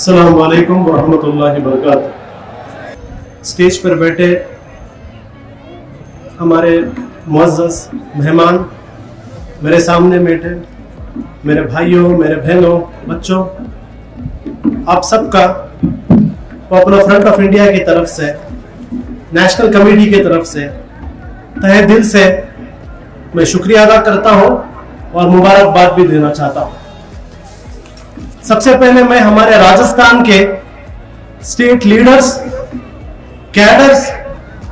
अस्सलाम वालेकुम वरहमतुल्लाहि वबरकातुहू। स्टेज पर बैठे हमारे मुअज़्ज़ज़ मेहमान, मेरे सामने बैठे मेरे भाइयों, मेरे बहनों, बच्चों, आप सबका पॉपुलर फ्रंट ऑफ इंडिया की तरफ से, नेशनल कमेटी की तरफ से तहे दिल से मैं शुक्रिया अदा करता हूँ और मुबारकबाद भी देना चाहता हूँ। सबसे पहले मैं हमारे राजस्थान के स्टेट लीडर्स, कैडर्स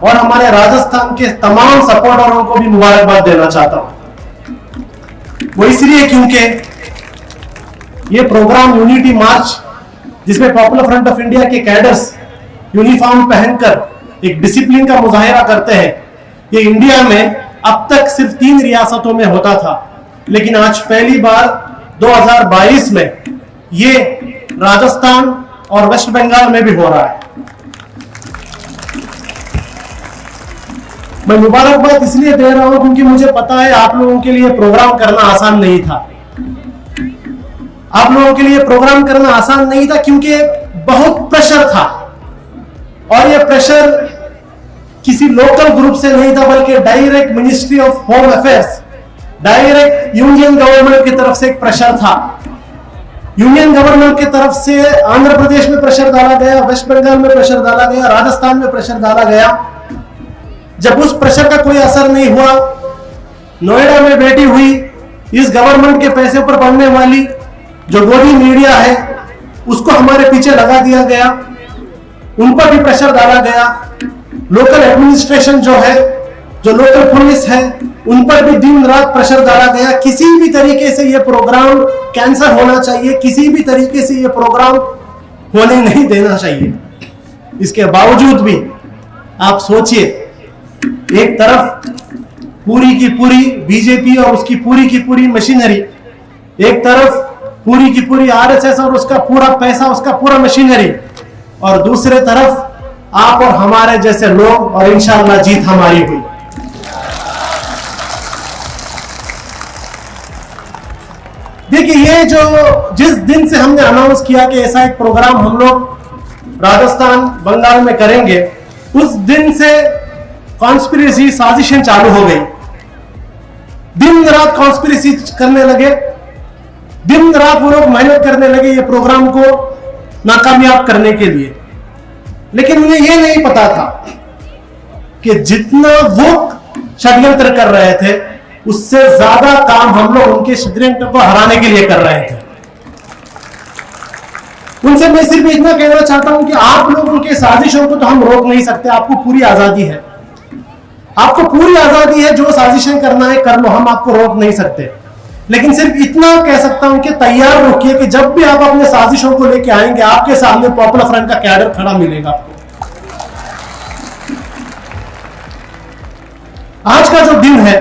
और हमारे राजस्थान के तमाम सपोर्टरों को भी मुबारकबाद देना चाहता हूं। वो इसलिए क्योंकि ये प्रोग्राम यूनिटी मार्च, जिसमें पॉपुलर फ्रंट ऑफ इंडिया के कैडर्स यूनिफॉर्म पहनकर एक डिसिप्लिन का मुजाहिरा करते हैं, ये इंडिया में अब तक सिर्फ 3 रियासतों में होता था, लेकिन आज पहली बार 2022 में ये राजस्थान और वेस्ट बंगाल में भी हो रहा है। मैं मुबारकबाद इसलिए दे रहा हूं क्योंकि मुझे पता है आप लोगों के लिए प्रोग्राम करना आसान नहीं था। आप लोगों के लिए प्रोग्राम करना आसान नहीं था क्योंकि बहुत प्रेशर था, और ये प्रेशर किसी लोकल ग्रुप से नहीं था, बल्कि direct ministry of home affairs, direct union government की तरफ से एक प्रेशर था। यूनियन गवर्नमेंट की तरफ से आंध्र प्रदेश में प्रेशर डाला गया, वेस्ट बंगाल में प्रेशर डाला गया, राजस्थान में प्रेशर डाला गया। जब उस प्रेशर का कोई असर नहीं हुआ, नोएडा में बैठी हुई इस गवर्नमेंट के पैसे पर पड़ने वाली जो गोदी मीडिया है, उसको हमारे पीछे लगा दिया गया, उन पर भी प्रेशर डाला गया। लोकल एडमिनिस्ट्रेशन जो है, जो लोकल पुलिस है, उन पर भी दिन रात प्रेशर डाला गया। किसी भी तरीके से ये प्रोग्राम कैंसिल होना चाहिए, किसी भी तरीके से ये प्रोग्राम होने नहीं देना चाहिए। इसके बावजूद भी आप सोचिए, एक तरफ पूरी की पूरी बीजेपी और उसकी पूरी की पूरी मशीनरी, एक तरफ पूरी की पूरी आरएसएस और उसका पूरा पैसा, उसका पूरा मशीनरी, और दूसरे तरफ आप और हमारे जैसे लोग, और इंशाअल्लाह जीत हमारी हुई। देखिए, ये जो जिस दिन से हमने अनाउंस किया कि ऐसा एक प्रोग्राम हम लोग राजस्थान बंगाल में करेंगे, उस दिन से कॉन्स्पिरेसी साजिशें चालू हो गई। दिन रात कॉन्स्पिरेसी करने लगे, दिन रात वो लोग मेहनत करने लगे ये प्रोग्राम को नाकामयाब करने के लिए। लेकिन उन्हें यह नहीं पता था कि जितना वो षड्यंत्र कर रहे थे, उससे ज्यादा काम हम लोग उनके षड्यंत्र को हराने के लिए कर रहे थे। उनसे मैं सिर्फ इतना कहना चाहता हूं कि आप लोग उनके साजिशों को तो हम रोक नहीं सकते, आपको पूरी आजादी है, आपको पूरी आजादी है, जो साजिशें करना है कर लो, हम आपको रोक नहीं सकते। लेकिन सिर्फ इतना कह सकता हूं कि तैयार रखिए कि जब भी आप अपने साजिशों को लेके आएंगे, आपके सामने पॉपुलर फ्रंट का कैडर खड़ा मिलेगा आपको। आज का जो दिन है,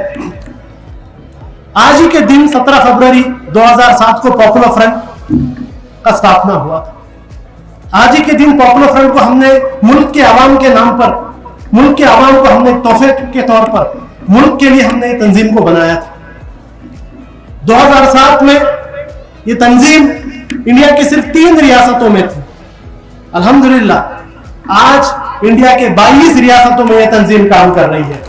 आज ही के दिन 17 फरवरी 2007 को पॉपुलर फ्रंट का स्थापना हुआ था। आज ही के दिन पॉपुलर फ्रंट को हमने मुल्क के आवाम के नाम पर, मुल्क के आवाम को हमने तोहफे के तौर पर मुल्क के लिए हमने तंजीम को बनाया था। 2007 में ये तंजीम इंडिया की सिर्फ 3 रियासतों में थी। अल्हम्दुलिल्लाह आज इंडिया के 22 रियासतों में यह तंजीम काम कर रही है,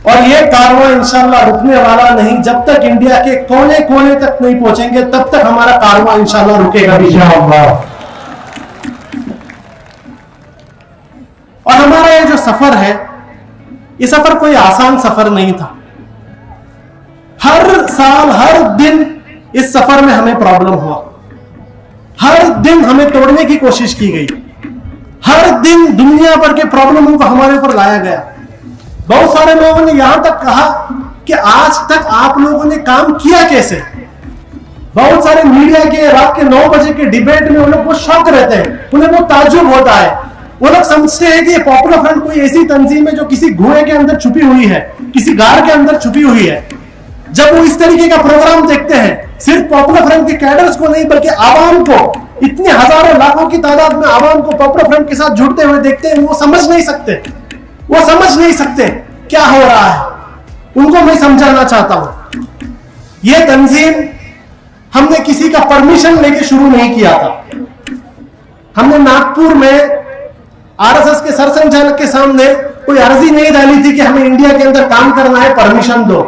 और यह कारवां इंशाअल्लाह रुकने वाला नहीं। जब तक इंडिया के कोने कोने तक नहीं पहुंचेंगे, तब तक हमारा कारवां इंशाअल्लाह रुकेगा भी इंशाअल्लाह। और हमारा ये जो सफर है, ये सफर कोई आसान सफर नहीं था। हर साल, हर दिन इस सफर में हमें प्रॉब्लम हुआ, हर दिन हमें तोड़ने की कोशिश की गई, हर दिन दुनिया भर के प्रॉब्लमों को हमारे ऊपर लाया गया। बहुत सारे लोगों ने यहां तक कहा कि आज तक आप लोगों ने काम किया कैसे। बहुत सारे मीडिया के रात के 9 बजे के डिबेट में उन लोग बहुत शौक रहते हैं, उन्हें बहुत ताज्जुब होता है। वो लोग समझते हैं कि ये पॉपुलर फ्रंट कोई ऐसी तंजीम है जो किसी कुएं के अंदर छुपी हुई है, किसी गार के अंदर छुपी हुई है। जब वो इस तरीके का प्रोग्राम देखते हैं, सिर्फ पॉपुलर फ्रंट के कैडर्स को नहीं बल्कि आवाम को, इतने हजारों लाखों की तादाद में आवाम को पॉपुलर फ्रंट के साथ जुड़ते हुए देखते हैं, वो समझ नहीं सकते, वो समझ नहीं सकते क्या हो रहा है। उनको मैं समझाना चाहता हूं, यह तंजीम हमने किसी का परमिशन लेके शुरू नहीं किया था। हमने नागपुर में आरएसएस के सरसंघचालक के सामने कोई अर्जी नहीं डाली थी कि हमें इंडिया के अंदर काम करना है, परमिशन दो।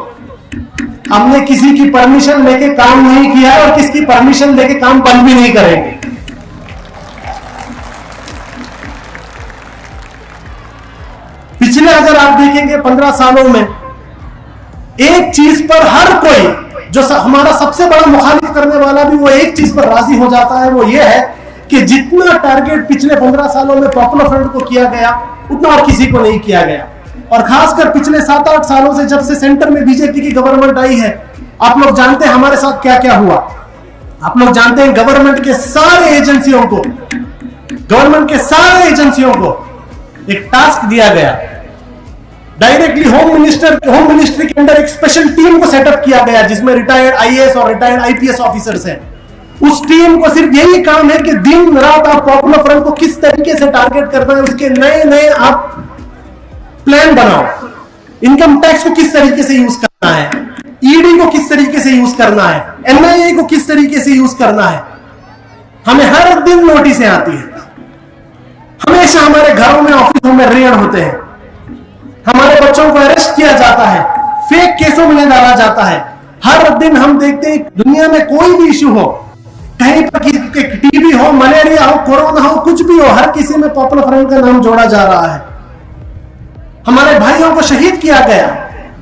हमने किसी की परमिशन लेके काम नहीं किया और किसकी परमिशन लेके काम बंद भी नहीं करेंगे। पिछले अगर आप देखेंगे 15 सालों में एक चीज पर हर कोई, जो हमारा सबसे बड़ा मुखालिफ करने वाला भी, वो एक चीज पर राजी हो जाता है, वो ये है कि जितना टारगेट पिछले 15 सालों में पॉपुलर फ्रंट को किया गया उतना और किसी को नहीं किया गया। और खासकर पिछले 7-8 सालों से जब से सेंटर में बीजेपी की गवर्नमेंट आई है, आप लोग जानते हैं हमारे साथ क्या क्या हुआ। आप लोग जानते हैं गवर्नमेंट के सारे एजेंसियों को एक टास्क दिया गया। डायरेक्टली होम मिनिस्ट्री के अंदर एक स्पेशल टीम को सेटअप किया गया जिसमें रिटायर्ड आईएएस और रिटायर्ड आईपीएस ऑफिसर्स हैं। उस टीम को सिर्फ यही काम है कि दिन रात आप पॉपुलर फ्रंट को किस तरीके से टारगेट करना है, उसके नए नए आप प्लान बनाओ। इनकम टैक्स को किस तरीके से यूज करना है, ईडी को किस तरीके से यूज करना है, एनआईए को किस तरीके से यूज करना है। हमें हर दिन नोटिसें आती है, हमेशा हमारे घरों में, ऑफिसों में रेड होते हैं, हमारे बच्चों को अरेस्ट किया जाता है, फेक केसों में डाला जाता है। हर दिन हम देखते हैं दुनिया में कोई भी इश्यू हो, कहीं पर टीबी हो, मलेरिया हो, कोरोना हो, कुछ भी हो, हर किसी में पॉपुलर फ्रंट का नाम जोड़ा जा रहा है। हमारे भाइयों को शहीद किया गया,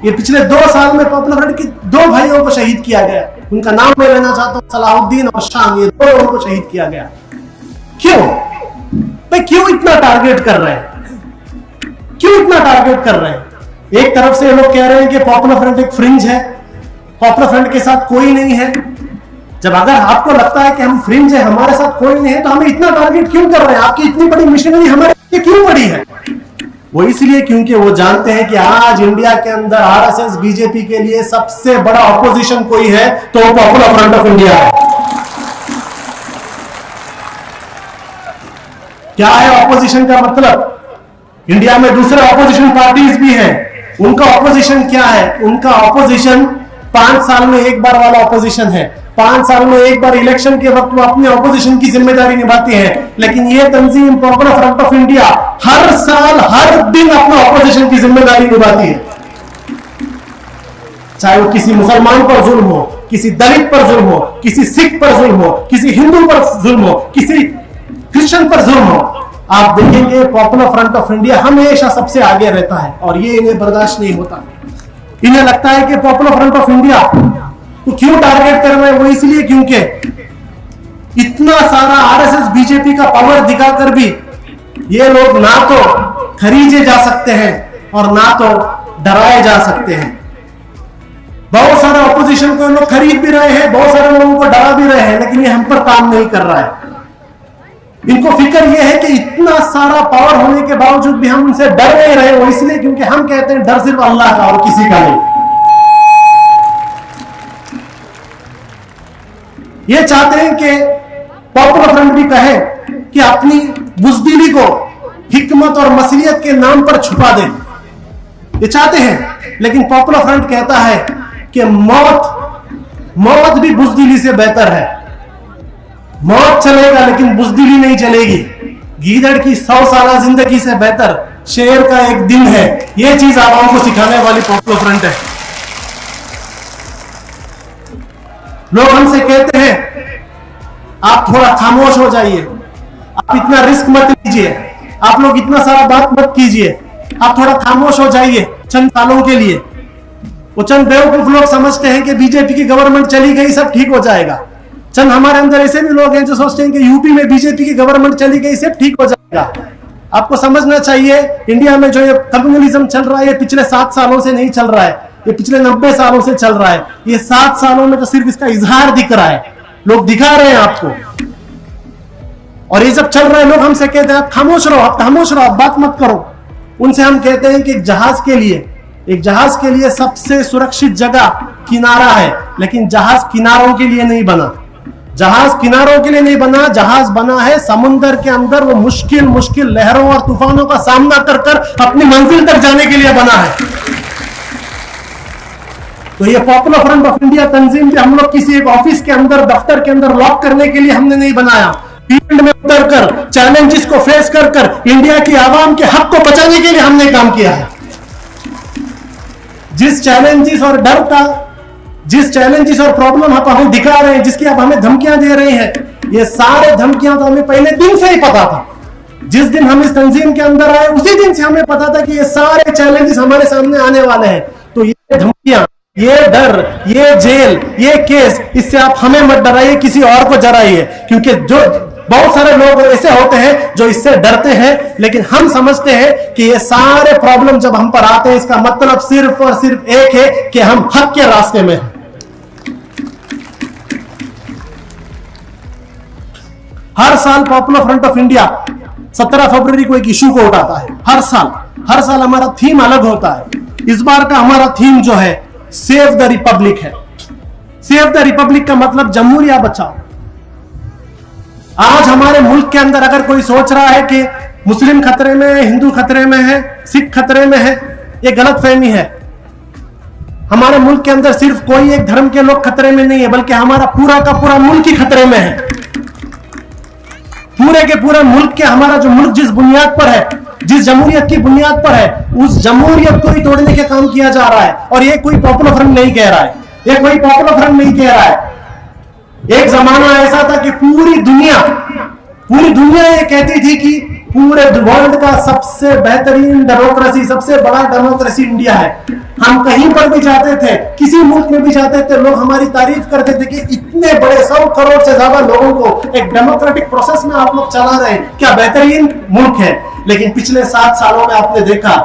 ये पिछले 2 साल में पॉपुलर फ्रंट की 2 भाइयों को शहीद किया गया। उनका नाम मैं लेना चाहता हूं, सलाहुद्दीन और शाम, ये 2 लोगों को शहीद किया गया। क्यों भाई, क्यों इतना टारगेट कर रहे हैं, क्यों इतना टारगेट कर रहे हैं? एक तरफ से लोग कह रहे हैं कि पॉपुलर फ्रंट एक फ्रिंज है, पॉपुलर फ्रंट के साथ कोई नहीं है। जब अगर आपको लगता है कि हम फ्रिंज है, हमारे साथ कोई नहीं है, तो हमें इतना टारगेट क्यों कर रहे हैं? आपकी इतनी बड़ी मिशनरी हमारे लिए क्यों बड़ी है? वो इसलिए क्योंकि वो जानते हैं कि आज इंडिया के अंदर आरएसएस बीजेपी के लिए सबसे बड़ा ऑपोजिशन कोई है तो वो पॉपुलर फ्रंट ऑफ इंडिया है। क्या है ऑपोजिशन का मतलब? इंडिया में दूसरे ऑपोजिशन पार्टीज भी हैं, उनका ऑपोजिशन क्या है? उनका ऑपोजिशन 5 साल में एक बार वाला ऑपोजिशन है। 5 साल में एक बार इलेक्शन के वक्त वो अपने ऑपोजिशन की जिम्मेदारी निभाती है, लेकिन ये तंजीम पॉपुलर फ्रंट ऑफ इंडिया हर साल हर दिन अपना ऑपोजिशन की जिम्मेदारी निभाती है। चाहे वो किसी मुसलमान पर जुल्म हो, किसी दलित पर जुल्म हो, किसी सिख पर जुल्म हो, किसी हिंदू पर जुल्म हो, किसी क्रिश्चियन पर जुल्म हो, आप देखेंगे पॉपुलर फ्रंट ऑफ इंडिया हमेशा सबसे आगे रहता है। और ये इन्हें बर्दाश्त नहीं होता। इन्हें लगता है कि पॉपुलर फ्रंट ऑफ इंडिया को क्यों टारगेट कर रहे हैं? वो इसलिए क्योंकि इतना सारा आरएसएस बीजेपी का पावर दिखाकर भी ये लोग ना तो खरीदे जा सकते हैं और ना तो डराए जा सकते हैं। बहुत सारे ऑपोजिशन को लोग खरीद भी रहे हैं, बहुत सारे लोगों को डरा भी रहे हैं, लेकिन ये हम पर काम नहीं कर रहा है। इनको फिक्र यह है कि इतना सारा पावर होने के बावजूद भी हम उनसे डर नहीं रहे। वो इसलिए क्योंकि हम कहते हैं डर सिर्फ अल्लाह का और किसी का नहीं। ये चाहते हैं कि पॉपुलर फ्रंट भी कहे कि अपनी बुज़दिली को हिकमत और मसलियत के नाम पर छुपा दें, ये चाहते हैं। लेकिन पॉपुलर फ्रंट कहता है कि मौत भी बुज़दिली से बेहतर है। मौत चलेगा लेकिन बुज़दिली नहीं चलेगी। गीदड़ की 100 साल जिंदगी से बेहतर शेर का एक दिन है। यह चीज आवाम को सिखाने वाली पॉपुलर फ्रंट है। लोग हमसे कहते हैं आप थोड़ा खामोश हो जाइए, आप इतना रिस्क मत लीजिए, आप लोग इतना सारा बात मत कीजिए, आप थोड़ा खामोश हो जाइए चंद सालों के लिए। वो चंद बेवकूफ लोग समझते हैं कि बीजेपी की गवर्नमेंट चली गई सब ठीक हो जाएगा। चंद हमारे अंदर ऐसे भी लोग हैं जो सोचते हैं कि यूपी में बीजेपी की गवर्नमेंट चली गई सब ठीक हो जाएगा। आपको समझना चाहिए इंडिया में जो ये कम्युनलिज्म चल रहा है ये पिछले 7 सालों से नहीं चल रहा है, ये पिछले 90 सालों से चल रहा है। ये 7 सालों में तो सिर्फ इसका इजहार दिख रहा है, लोग दिखा रहे हैं आपको। और ये जब चल रहा है लोग हमसे कहते हैं आप खामोश रहो, आप खामोश रहो, आप बात मत करो। उनसे हम कहते हैं कि एक जहाज के लिए सबसे सुरक्षित जगह किनारा है, लेकिन जहाज किनारों के लिए नहीं बना। जहाज किनारों के लिए नहीं बना, जहाज बना है समुद्र के अंदर। वो मुश्किल लहरों और तूफानों का सामना कर अपनी मंजिल तक जाने के लिए बना है। तो ये पॉपुलर फ्रंट ऑफ इंडिया तंजीम भी हम लोग किसी एक ऑफिस के अंदर, दफ्तर के अंदर लॉक करने के लिए हमने नहीं बनाया। फील्ड में उतरकर चैलेंजेस को फेस कर इंडिया की आवाम के हक को बचाने के लिए हमने काम किया है। जिस चैलेंजेस और डर का, जिस चैलेंजेस और प्रॉब्लम आप हमें दिखा रहे हैं, जिसकी आप हमें धमकियां दे रहे हैं, ये सारे धमकियां तो हमें पहले दिन से ही पता था। जिस दिन हम इस तंजीम के अंदर आए उसी दिन से हमें पता था कि ये सारे चैलेंजेस हमारे सामने आने वाले हैं। तो ये धमकियां, ये डर, ये जेल, ये केस, इससे आप हमें मत डराइए, किसी और को डराइए। क्योंकि जो बहुत सारे लोग ऐसे होते हैं जो इससे डरते हैं, लेकिन हम समझते हैं कि ये सारे प्रॉब्लम जब हम पर आते हैं, इसका मतलब सिर्फ और सिर्फ एक है कि हम हक के रास्ते में हैं। हर साल पॉपुलर फ्रंट ऑफ इंडिया 17 फरवरी को एक इशू को उठाता है। हर साल हमारा थीम अलग होता है। इस बार का हमारा थीम जो है सेव द रिपब्लिक है। सेव द रिपब्लिक का मतलब जमहूरिया बचाओ। आज हमारे मुल्क के अंदर अगर कोई सोच रहा है कि मुस्लिम खतरे में है, हिंदू खतरे में है, सिख खतरे में है, ये गलत फहमी है। हमारे मुल्क के अंदर सिर्फ कोई एक धर्म के लोग खतरे में नहीं है, बल्कि हमारा पूरा का पूरा मुल्क ही खतरे में है। पूरे के पूरे मुल्क के, हमारा जो मुल्क जिस बुनियाद पर है, जिस जमहूरियत की बुनियाद पर है, उस जमहूरियत को ही तोड़ने का काम किया जा रहा है। और ये कोई पॉपुलर फ्रंट नहीं कह रहा है, ये कोई पॉपुलर फ्रंट नहीं कह रहा है। एक जमाना ऐसा था कि पूरी दुनिया ये कहती थी कि पूरे वर्ल्ड का सबसे बेहतरीन डेमोक्रेसी, सबसे बड़ा डेमोक्रेसी इंडिया है। हम कहीं पर भी जाते थे, किसी मुल्क में भी जाते थे, लोग हमारी तारीफ करते थे कि इतने बड़े 100 करोड़ से ज्यादा लोगों को एक डेमोक्रेटिक प्रोसेस में आप लोग चला रहे हैं, क्या बेहतरीन मुल्क है। लेकिन पिछले 7 सालों में आपने देखा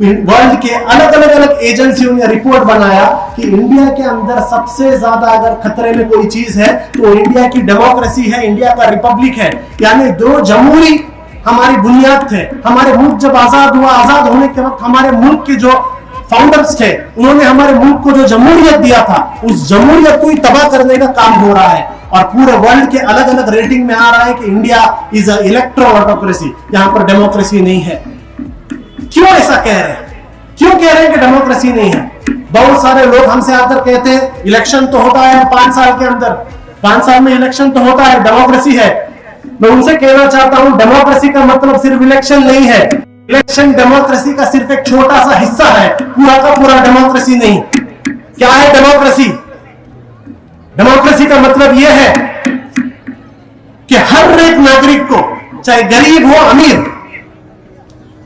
वर्ल्ड के अलग अलग एजेंसियों ने रिपोर्ट बनाया कि इंडिया के अंदर सबसे ज्यादा अगर खतरे में कोई चीज है तो इंडिया की डेमोक्रेसी है, इंडिया का रिपब्लिक है। यानी दो जमहूरी हमारी बुनियाद थे। हमारे मुल्क जब आजाद हुआ, आजाद होने के वक्त हमारे मुल्क के जो फाउंडर्स थे, उन्होंने हमारे मुल्क को जो जमहूरियत दिया था, उस जमहूरियत को ही तबाह करने का काम हो रहा है। और पूरे वर्ल्ड के अलग अलग रेटिंग में आ रहा है कि India is a electro autocracy, यहां पर डेमोक्रेसी नहीं है। क्यों ऐसा कह रहे हैं? क्यों कह रहे हैं कि डेमोक्रेसी नहीं है? बहुत सारे लोग हमसे आकर कहते हैं इलेक्शन तो होता है 5 साल के अंदर, 5 साल में इलेक्शन तो होता है, डेमोक्रेसी है। मैं उनसे कहना चाहता हूं डेमोक्रेसी का मतलब सिर्फ इलेक्शन नहीं है। इलेक्शन डेमोक्रेसी का सिर्फ एक छोटा सा हिस्सा है, पूरा का पूरा डेमोक्रेसी नहीं। क्या है डेमोक्रेसी? डेमोक्रेसी का मतलब यह है कि हर एक नागरिक को, चाहे गरीब हो अमीर,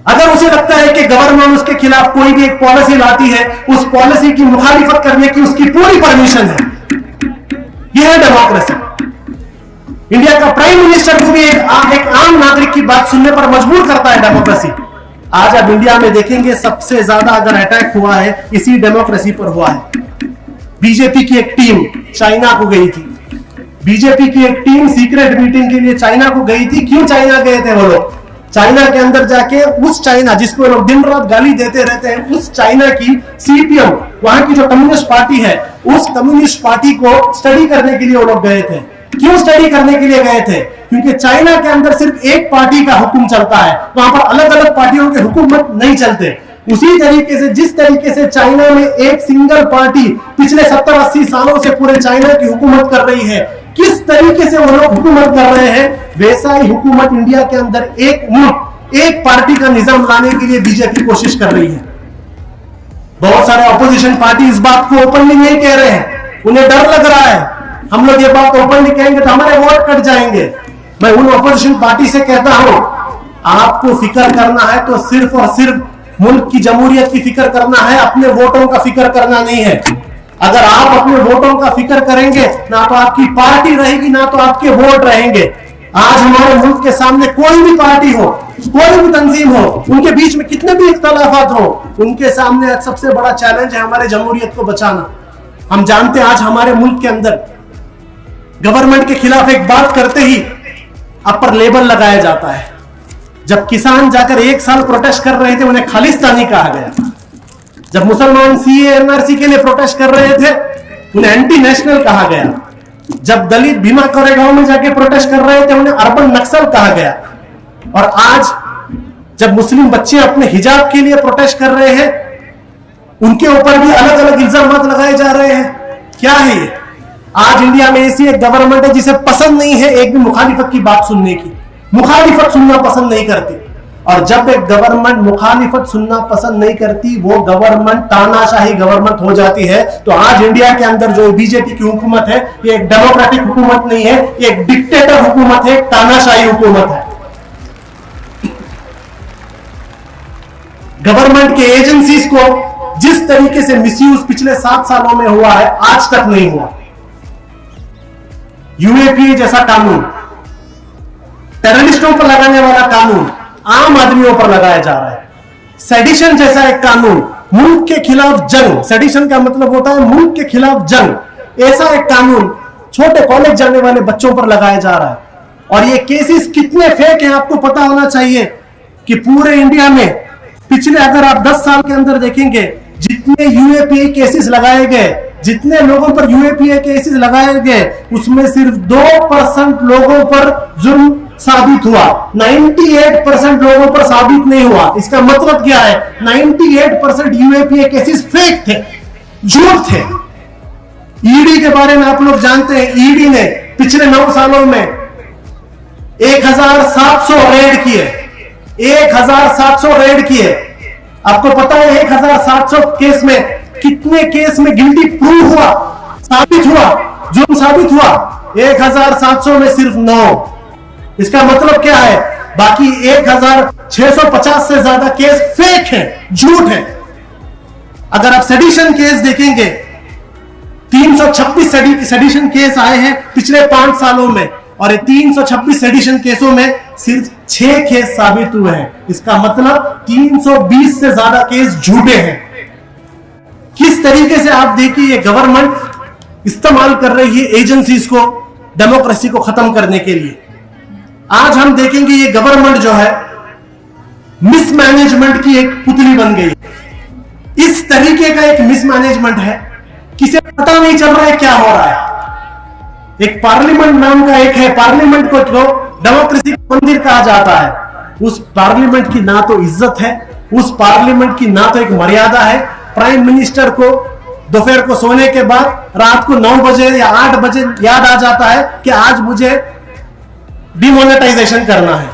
अगर उसे लगता है कि गवर्नमेंट उसके खिलाफ कोई भी एक पॉलिसी लाती है, उस पॉलिसी की मुखालिफत करने की उसकी पूरी परमिशन है। यह है डेमोक्रेसी। इंडिया का प्राइम मिनिस्टर को भी एक आम नागरिक की बात सुनने पर मजबूर करता है डेमोक्रेसी। आज आप इंडिया में देखेंगे सबसे ज्यादा अगर अटैक हुआ है इसी डेमोक्रेसी पर हुआ है। बीजेपी की एक टीम चाइना को गई थी, बीजेपी की एक टीम सीक्रेट मीटिंग के लिए चाइना को गई थी। क्यों चाइना गए थे वो लोग? चाइना के अंदर जाके उस चाइना जिसको लोग दिन रात गाली देते रहते हैं, उस चाइना की सीपीएम, वहां की जो कम्युनिस्ट पार्टी है, उस कम्युनिस्ट पार्टी को स्टडी करने के लिए वो लोग गए थे। क्यों स्टडी करने के लिए गए थे? क्योंकि चाइना के अंदर सिर्फ एक पार्टी का हुक्म चलता है, वहां पर अलग अलग पार्टियों के हुकूमत नहीं चलते। उसी तरीके से जिस तरीके से चाइना में एक सिंगल पार्टी पिछले 70-80 सालों से पूरे चाइना की हुकूमत कर रही है, किस तरीके से वो लोग हुकूमत कर रहे हैं, वैसा ही हुकूमत इंडिया के अंदर एक मुल्क, एक पार्टी का निजाम लाने के लिए बीजेपी कोशिश कर रही है। बहुत सारे ऑपोजिशन पार्टी इस बात को ओपनली नहीं कह रहे हैं, उन्हें डर लग रहा है हम लोग ये बात ओपनली कहेंगे तो हमारे वोट कट जाएंगे। मैं उन ऑपोजिशन पार्टी से कहता हूं, आपको फिक्र करना है तो सिर्फ और सिर्फ मुल्क की जमहूरियत की फिक्र करना है, अपने वोटों का फिक्र करना नहीं है। अगर आप अपने वोटों का फिक्र करेंगे, ना तो आपकी पार्टी रहेगी, ना तो आपके वोट रहेंगे। आज हमारे मुल्क के सामने कोई भी पार्टी हो, कोई भी तंजीम हो, उनके बीच में कितने भी इख्तलाफात हो, उनके सामने आज सबसे बड़ा चैलेंज है हमारे जमहूरियत को बचाना। हम जानते हैं आज हमारे मुल्क के अंदर गवर्नमेंट के खिलाफ एक बात करते ही अपर लेबल लगाया जाता है। जब किसान जाकर 1 साल प्रोटेस्ट कर रहे थे, उन्हें खालिस्तानी कहा गया। जब मुसलमान सीए एनआरसी के लिए प्रोटेस्ट कर रहे थे, उन्हें एंटी नेशनल कहा गया। जब दलित भीमा कोरेगांव में जाके प्रोटेस्ट कर रहे थे, उन्हें अर्बन नक्सल कहा गया। और आज जब मुस्लिम बच्चे अपने हिजाब के लिए प्रोटेस्ट कर रहे हैं, उनके ऊपर भी अलग अलग इल्जाम लगाए जा रहे हैं। क्या है ये? आज इंडिया में ऐसी एक गवर्नमेंट है जिसे पसंद नहीं है एक भी मुखालिफत की बात सुनने की, मुखालिफत सुनना पसंद नहीं करती। और जब एक गवर्नमेंट मुखालिफत सुनना पसंद नहीं करती, वो गवर्नमेंट तानाशाही गवर्नमेंट हो जाती है। तो आज इंडिया के अंदर जो बीजेपी की हुकूमत है, ये एक डेमोक्रेटिक हुकूमत नहीं है, ये एक डिक्टेटर हुकूमत है, तानाशाही हुकूमत है। गवर्नमेंट के एजेंसीज को जिस तरीके से मिसयूज पिछले 7 सालों में हुआ है, आज तक नहीं हुआ। यूएपीए जैसा कानून, टेररिस्टों पर लगाने वाला कानून आम आदमियों पर लगाया जा रहा है। सेडिशन जैसा एक कानून, मुल्क के खिलाफ जंग, सेडिशन का मतलब होता है मुल्क के खिलाफ जंग, ऐसा एक कानून छोटे कॉलेज जाने वाले बच्चों पर लगाया जा रहा है। और ये केसेस कितने फेक हैं आपको पता होना चाहिए कि पूरे इंडिया में पिछले अगर आप 10 साल के अंदर देखेंगे, जितने यूएपीए केसेस लगाए गए, जितने लोगों पर यूएपीए केसेस लगाए गए, उसमें सिर्फ 2% लोगों पर जुर्म साबित हुआ, 98% लोगों पर साबित नहीं हुआ। इसका मतलब क्या है? 98% यूएपीए केसेस फेक थे, झूठ थे। ईडी के बारे में आप लोग जानते हैं, ईडी ने पिछले 9 सालों में 1700 रेड किए, 1700 रेड किए। आपको पता है 1700 केस में कितने केस में गिल्टी प्रूव हुआ, साबित हुआ, जुर्म साबित हुआ? 1700 में सिर्फ 9। इसका मतलब क्या है? बाकी 1650 से ज्यादा केस फेक है, झूठ है। अगर आप सेडिशन केस देखेंगे, 326 सेडिशन केस आए हैं पिछले 5 सालों में, और ये 326 सेडिशन केसों में सिर्फ 6 केस साबित हुए हैं। इसका मतलब 320 से ज्यादा केस झूठे हैं। किस तरीके से आप देखिए ये गवर्नमेंट इस्तेमाल कर रही है एजेंसीज को डेमोक्रेसी को खत्म करने के लिए। आज हम देखेंगे ये गवर्नमेंट जो है मिसमैनेजमेंट की एक पुतली बन गई। इस तरीके का एक मिसमैनेजमेंट है, किसे पता नहीं चल रहा है क्या हो रहा है। एक पार्लियामेंट नाम का एक है, पार्लियामेंट को जो डेमोक्रेसी का मंदिर कहा जाता है, उस पार्लियामेंट की ना तो इज्जत है, उस पार्लियामेंट की ना तो एक मर्यादा है। प्राइम मिनिस्टर को दोपहर को सोने के बाद रात को 9 बजे या 8 बजे याद आ जाता है कि आज मुझे डिमोनेटाइजेशन करना है,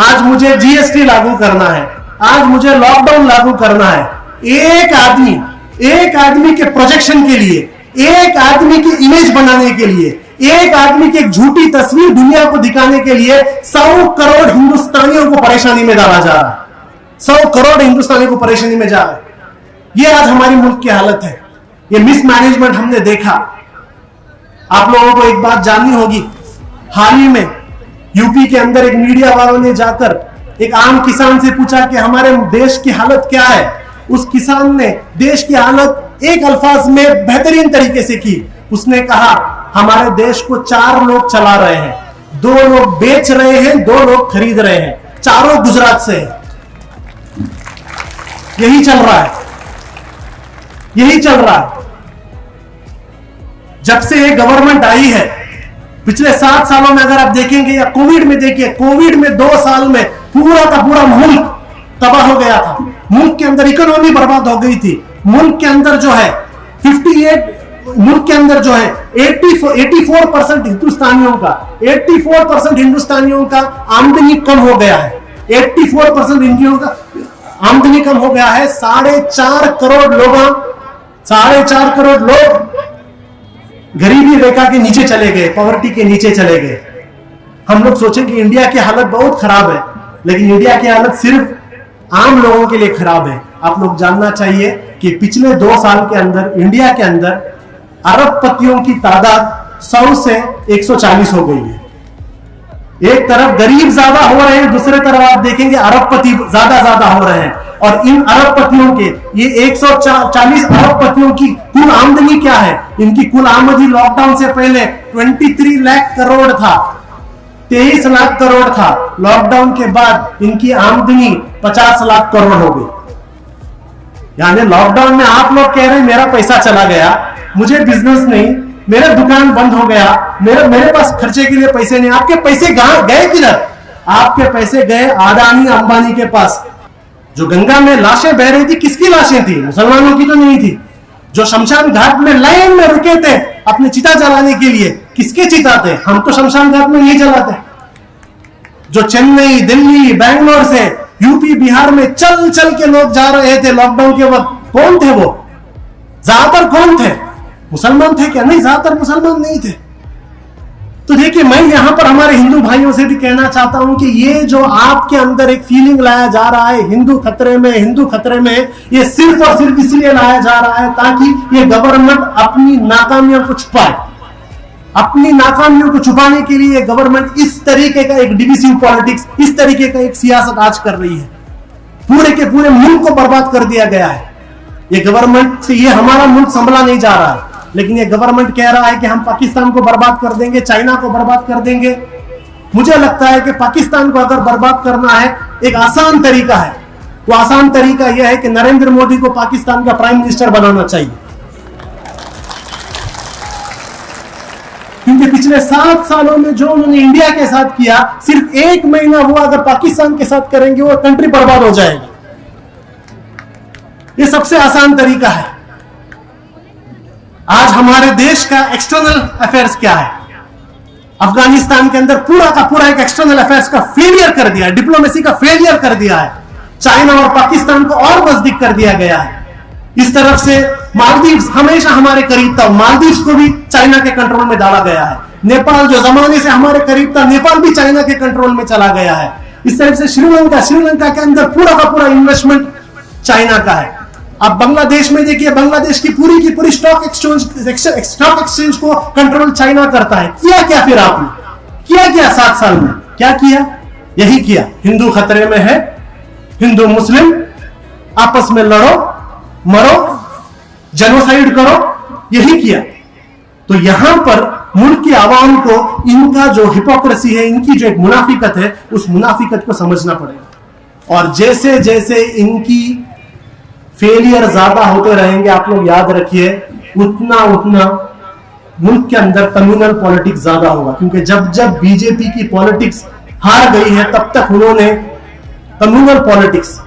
आज मुझे जीएसटी लागू करना है, आज मुझे लॉकडाउन लागू करना है। एक आदमी के प्रोजेक्शन के लिए, एक आदमी की इमेज बनाने के लिए, एक आदमी की एक झूठी तस्वीर दुनिया को दिखाने के लिए 100 करोड़ हिंदुस्तानियों को परेशानी में डाला जा रहा है। 100 करोड़ हिंदुस्तानियों को परेशानी में जा रहा है। ये आज हमारी मुल्क की हालत है। ये मिसमैनेजमेंट हमने देखा। आप लोगों को एक बात जाननी होगी, हाल ही में यूपी के अंदर एक मीडिया वालों ने जाकर एक आम किसान से पूछा कि हमारे देश की हालत क्या है। उस किसान ने देश की हालत एक अल्फाज में बेहतरीन तरीके से की। उसने कहा हमारे देश को 4 लोग चला रहे हैं, 2 लोग बेच रहे हैं, 2 लोग खरीद रहे हैं, चारों गुजरात से हैं। यही चल रहा है, यही चल रहा है। जब से ये गवर्नमेंट आई है, पिछले 7 सालों में अगर आप देखेंगे या कोविड में देखिए, कोविड में 2 साल में पूरा का पूरा मुल्क तबाह हो गया था। मुल्क के अंदर इकोनॉमी बर्बाद हो गई थी। मुल्क के अंदर जो है 84% हिंदुस्तानियों का आमदनी कम हो गया है। 84% हिंदुओं का आमदनी कम हो गया है। 4.5 करोड़ लोग गरीबी रेखा के नीचे चले गए, पॉवर्टी के नीचे चले गए। हम लोग सोचें कि इंडिया की हालत बहुत खराब है, लेकिन इंडिया की हालत सिर्फ आम लोगों के लिए खराब है। आप लोग जानना चाहिए कि पिछले 2 साल के अंदर इंडिया के अंदर अरबपतियों की तादाद 100 से 140 हो गई है। एक तरफ गरीब ज्यादा हो रहे हैं, दूसरे तरफ आप देखेंगे अरबपति ज्यादा हो रहे हैं। और इन अरबपतियों के, ये 140 अरबपतियों की कुल आमदनी क्या है? इनकी कुल आमदनी लॉकडाउन से पहले 23 लाख करोड़ था, 23 लाख करोड़ था। लॉकडाउन के बाद इनकी आमदनी 50 लाख करोड़ हो गई। यानी लॉकडाउन में आप लोग कह रहे हैं मेरा पैसा चला गया, मुझे बिजनेस नहीं, मेरा दुकान बंद हो गया, मेरे पास खर्चे के लिए पैसे नहीं। आपके पैसे गए किधर? आपके पैसे गए अडानी अंबानी के पास। जो गंगा में लाशें बह रही थी, किसकी लाशें थी? मुसलमानों की तो नहीं थी। जो शमशान घाट में लाइन में रुके थे अपने चिता जलाने के लिए, किसके चिता थे? हम तो शमशान घाट में नहीं जलाते। जो चेन्नई, दिल्ली, बैंगलोर से यूपी, बिहार में चल चल के लोग जा रहे थे लॉकडाउन के वक्त, कौन थे वो? ज्यादातर कौन थे? मुसलमान थे क्या? नहीं, ज्यादातर मुसलमान नहीं थे। तो देखिए, मैं यहां पर हमारे हिंदू भाइयों से भी कहना चाहता हूं कि ये जो आपके अंदर एक फीलिंग लाया जा रहा है हिंदू खतरे में, हिंदू खतरे में, ये सिर्फ और सिर्फ इसलिए लाया जा रहा है ताकि ये गवर्नमेंट अपनी नाकामियों को छुपाए। अपनी नाकामियों को छुपाने के लिए गवर्नमेंट इस तरीके का एक डिविसिव पॉलिटिक्स, इस तरीके का एक सियासत आज कर रही है। पूरे के पूरे मुल्क को बर्बाद कर दिया गया है। ये गवर्नमेंट से ये हमारा मुल्क संभला नहीं जा रहा है, लेकिन ये गवर्नमेंट कह रहा है कि हम पाकिस्तान को बर्बाद कर देंगे, चाइना को बर्बाद कर देंगे। मुझे लगता है कि पाकिस्तान को अगर बर्बाद करना है, एक आसान तरीका है। वो आसान तरीका यह है कि नरेंद्र मोदी को पाकिस्तान का प्राइम मिनिस्टर बनाना चाहिए, क्योंकि पिछले 7 सालों में जो उन्होंने इंडिया के साथ किया, सिर्फ 1 महीना हुआ अगर पाकिस्तान के साथ करेंगे, वो कंट्री बर्बाद हो जाएगी। ये सबसे आसान तरीका है। आज हमारे देश का एक्सटर्नल अफेयर्स क्या है? अफगानिस्तान के अंदर पूरा का पूरा एक एक्सटर्नल अफेयर्स का फेलियर कर दिया है, डिप्लोमेसी का फेलियर कर दिया है। चाइना और पाकिस्तान को और नजदीक कर दिया गया है। इस तरफ से मालदीव्स हमेशा हमारे करीब था, मालदीव्स को भी चाइना के कंट्रोल में डाला गया है। नेपाल जो जमाने से हमारे करीब था, नेपाल भी चाइना के कंट्रोल में चला गया है। इस तरफ से श्रीलंका के अंदर पूरा का पूरा इन्वेस्टमेंट चाइना का है। अब बांग्लादेश में देखिए, बांग्लादेश की पूरी स्टॉक एक्सचेंज को कंट्रोल चाइना करता है। किया क्या फिर आपने? क्या 7 साल में क्या किया? यही किया। हिंदू खतरे में है, हिंदू मुस्लिम आपस में लड़ो, मरो, जेनोसाइड करो, यही किया। तो यहां पर मुल्क की आवाम को इनका जो हिपोक्रेसी है, इनकी जो एक मुनाफिकत है, उस मुनाफिकत को समझना पड़ेगा। और जैसे जैसे इनकी फेलियर ज्यादा होते रहेंगे, आप लोग याद रखिए, उतना उतना मुल्क के अंदर कम्युनल पॉलिटिक्स ज्यादा होगा। क्योंकि जब जब बीजेपी की पॉलिटिक्स हार गई है, तब तक उन्होंने कम्युनल पॉलिटिक्स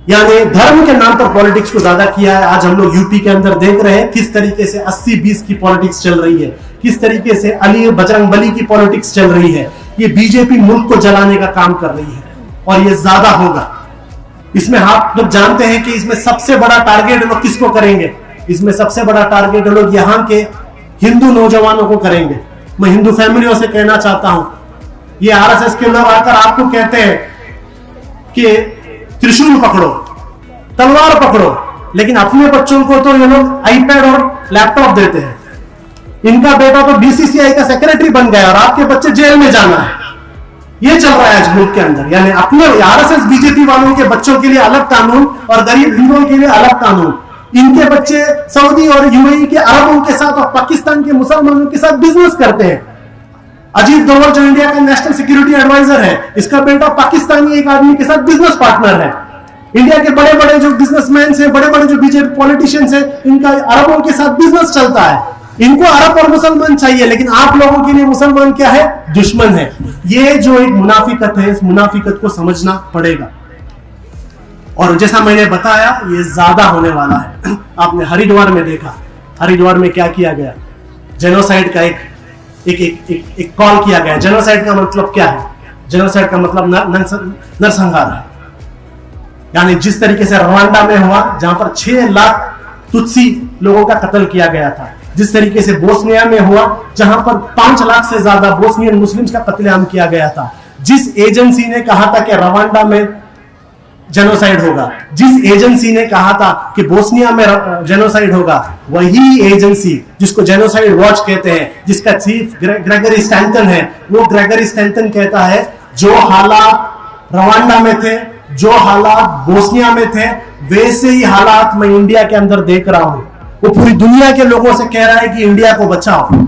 यानी धर्म के नाम पर पॉलिटिक्स को ज्यादा किया है। आज हम लोग यूपी के अंदर देख रहे हैं किस तरीके से 80-20 की पॉलिटिक्स चल रही है, किस तरीके से अली बजरंगबली की पॉलिटिक्स चल रही है। ये बीजेपी मुल्क को जलाने का काम कर रही है और ये ज्यादा होगा। इसमें आप लोग जानते हैं कि इसमें सबसे बड़ा टारगेट लोग किसको करेंगे? इसमें सबसे बड़ा टारगेट लोग यहाँ के हिंदू नौजवानों को करेंगे। मैं हिंदू फैमिलियों से कहना चाहता हूं, ये आरएसएस के लोग आकर आपको कहते हैं कि त्रिशूल पकड़ो, तलवार पकड़ो, लेकिन अपने बच्चों को तो ये लोग आईपैड और लैपटॉप देते हैं। इनका बेटा तो बीसीसीआई का सेक्रेटरी बन गया और आपके बच्चे जेल में जाना है। ये चल रहा है आज मुल्क के अंदर। यानी अपने आरएसएस बीजेपी वालों के बच्चों के लिए अलग कानून और गरीब हिंदुओं के लिए अलग कानून। इनके बच्चे सऊदी और यूएई के अरबों के साथ और पाकिस्तान के मुसलमानों के साथ बिजनेस करते हैं। अजीत डोवल जो इंडिया का नेशनल सिक्योरिटी एडवाइजर है, इसका बेटा पाकिस्तानी एक आदमी के साथ बिजनेस पार्टनर है। इंडिया के बड़े बड़े जो बिजनेसमैन हैं, बड़े बड़े जो बीजेपी पॉलिटिशियंस हैं, इनका अरबों के साथ बिजनेस चलता है। इनको अरब और मुसलमान चाहिए, लेकिन आप लोगों के लिए मुसलमान क्या है? दुश्मन है। ये जो एक मुनाफिकत है, इस मुनाफिकत को समझना पड़ेगा। और जैसा मैंने बताया, ये ज्यादा होने वाला है। आपने हरिद्वार में देखा, हरिद्वार में क्या किया गया? जेनोसाइड का एक कॉल किया गया। जेनोसाइड का मतलब क्या है? जेनोसाइड का मतलब नरसंहार है। यानी जिस तरीके से रवांडा में हुआ, जहां पर 6 लाख तुत्सी लोगों का कत्ल किया गया था, जिस तरीके से बोस्निया में हुआ, जहां पर 5 लाख से ज्यादा बोस्नियन मुस्लिम्स का कत्लेआम किया गया था। जिस एजेंसी ने कहा था कि रवांडा में जेनोसाइड होगा, जिस एजेंसी ने कहा था कि बोस्निया में जेनोसाइड होगा, वही एजेंसी जिसको जेनोसाइड वॉच कहते हैं, जिसका चीफ ग्रेगरी स्टैंटन है, वो ग्रेगरी स्टैंटन कहता है जो हालात रवांडा में थे, जो हालात बोस्निया में थे, वैसे ही हालात मैं इंडिया के अंदर देख रहा हूं। वो पूरी दुनिया के लोगों से कह रहा है कि इंडिया को बचाओ।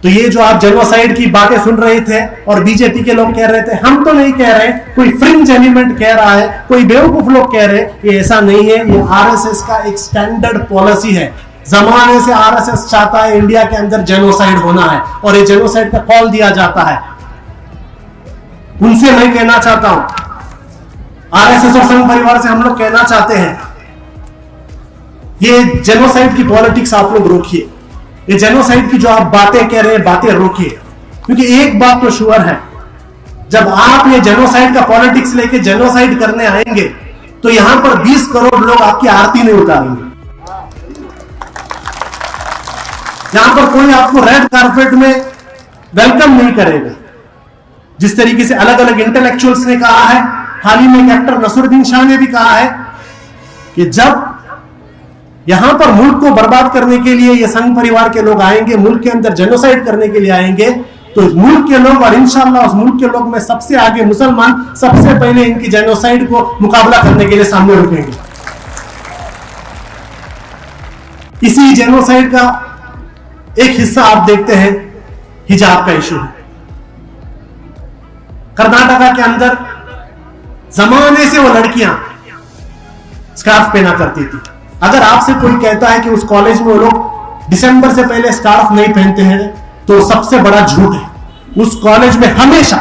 तो ये जो आप जेनोसाइड की बातें सुन रहे थे और बीजेपी के लोग कह रहे थे, हम तो नहीं कह रहे, कोई फ्रिंज एलिमेंट कह रहा है, कोई बेवकूफ लोग कह रहे, ये ऐसा नहीं है। ये आरएसएस का एक स्टैंडर्ड पॉलिसी है। जमाने से आरएसएस चाहता है इंडिया के अंदर जेनोसाइड होना है और ये जेनोसाइड का कॉल दिया जाता है। उनसे मैं कहना चाहता हूं आरएसएस और संघ परिवार से हम लोग कहना चाहते हैं, ये जेनोसाइड की पॉलिटिक्स आप लोग रोकिए। ये जेनोसाइड की जो आप बातें कह रहे हैं, बातें रोकिए। क्योंकि एक बात तो श्योर है, जब आप ये जेनोसाइड का पॉलिटिक्स लेके जेनोसाइड करने आएंगे तो यहां पर 20 करोड़ लोग आपकी आरती नहीं उतारेंगे। यहां पर कोई आपको रेड कारपेट में वेलकम नहीं करेगा। जिस तरीके से अलग अलग इंटेलेक्चुअल्स ने कहा है, हाल ही में एक्टर नसरुद्दीन शाह ने भी कहा है कि जब यहां पर मुल्क को बर्बाद करने के लिए ये संघ परिवार के लोग आएंगे, मुल्क के अंदर जेनोसाइड करने के लिए आएंगे, तो इस मुल्क के लोग और इंशाअल्लाह उस मुल्क के लोग में सबसे आगे मुसलमान सबसे पहले इनकी जेनोसाइड को मुकाबला करने के लिए सामने रुकेंगे। इसी जेनोसाइड का एक हिस्सा आप देखते हैं, हिजाब का इशू है। कर्नाटका के अंदर जमाने से वो लड़कियां स्कार्फ पहना करती थी। अगर आपसे कोई कहता है कि उस कॉलेज में वो लोग दिसंबर से पहले स्कार्फ नहीं पहनते हैं, तो सबसे बड़ा झूठ है। उस कॉलेज में हमेशा